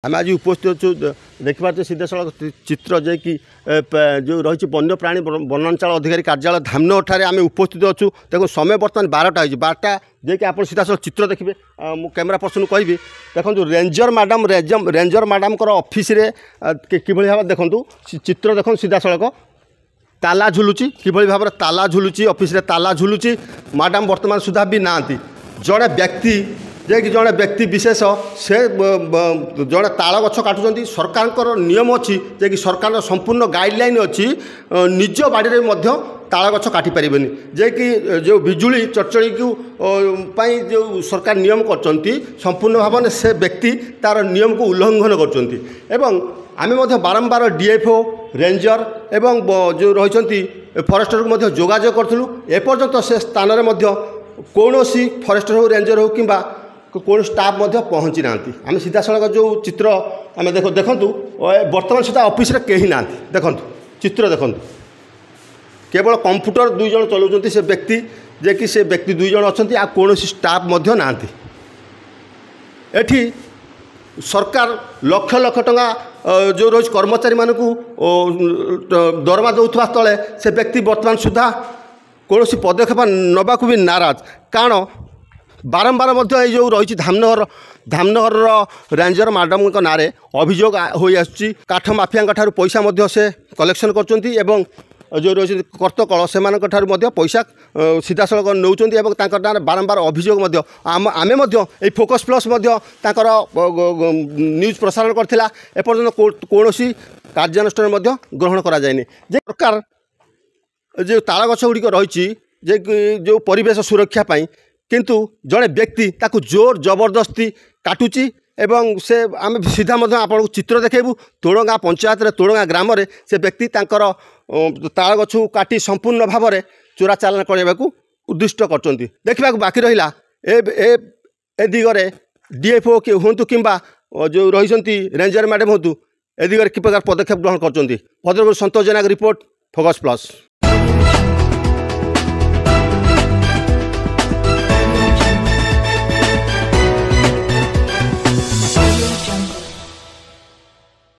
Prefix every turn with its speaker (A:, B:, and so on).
A: आम आज उपस्थित अच्छु देखिपे सीधासल चित्र जे कि जो रही वन्य प्राणी वनांचल अधिकारी कार्यालय धामनगरଠାରେ आम उपस्थित अच्छु देखो समय बर्तमान 12टा हो 12टा जे कि आप सीधासल चित्र देखिए मु कैमेरा पर्सन कहि देखो रेंजर मैडम ऑफिस रे कि भाव देखु चित्र देखो सीधासलख ताला झुलुची कि भाव ताला झुलुची ऑफिस रे ताला झुलुची मैडम वर्तमान सुधा भी ना जड़े व्यक्ति जे कि जड़े व्यक्ति विशेष से जड़े ताल गछ काटुंट सरकार नियम अच्छी जे कि सरकार संपूर्ण गाइडलाइन अच्छी निज बाड़ी में ताल गछ काटी पारे जे कि जो बिजुली चरचड़ी को जो सरकार नियम कर संपूर्ण भाव में से व्यक्ति तार नियम को उल्लंघन कर आम बारंबार डीएफओ रेंजर एवं जो रही फरेस्टर को जोगाजोग करूँ एपर्यंत से स्थान में कौन फरेस्टर हो रेंजर हो कि कौन स्टाफ पहुँची ना आम सीधा सड़क जो चित्र आम देखु बर्तमान सुधा ऑफिस रे कहीं ना देखु चित्र देखु केवल कंप्यूटर 2 जन चलाउछन्ति से व्यक्ति जे कि से व्यक्ति 2 जन अच्छी आ कौन स्टाफ ना एठी सरकार लक्ष लक्ष टंका जो रोज कर्मचारी मानक दरमा दौथवा तले से व्यक्ति वर्तमान सुधा कौन पदक्षेप नबाकू भी नाराज कारण बारंबार जो रही धामनगर रेंजर मैडम ना अभियोग हो काठ माफिया पैसा से कलेक्शन कर जो रही कर्तकल से पैसा सीधा सड़क नौकर बारंबार अभियोग आम फोकस प्लस न्यूज प्रसारण करथिला एपर्यंत कौन कार्यानुष्ठान ग्रहण करा जायनि जे सरकार जो ताल गछ गुड़िक रही जो परिवेश सुरक्षा पाई किंतु जड़े व्यक्ति ताकू जोर जबरदस्ती काटुची एवं से आम सीधा आपको चित्र देखू तोड़गाँ पंचायत तोड़गाँ ग्राम से व्यक्ति तांकर ताल गछ काटी संपूर्ण भाव में चोरा चालान करने को उद्दिष्ट कर देखा बाकी रहा ए दिगरे डीएफओ कि हूँ कि जो रही रेंजर मैडम हूँ ए दिगरे कि प्रकार पदक्षेप ग्रहण कर भद्रक संतोष जेना रिपोर्ट फोकस प्लस।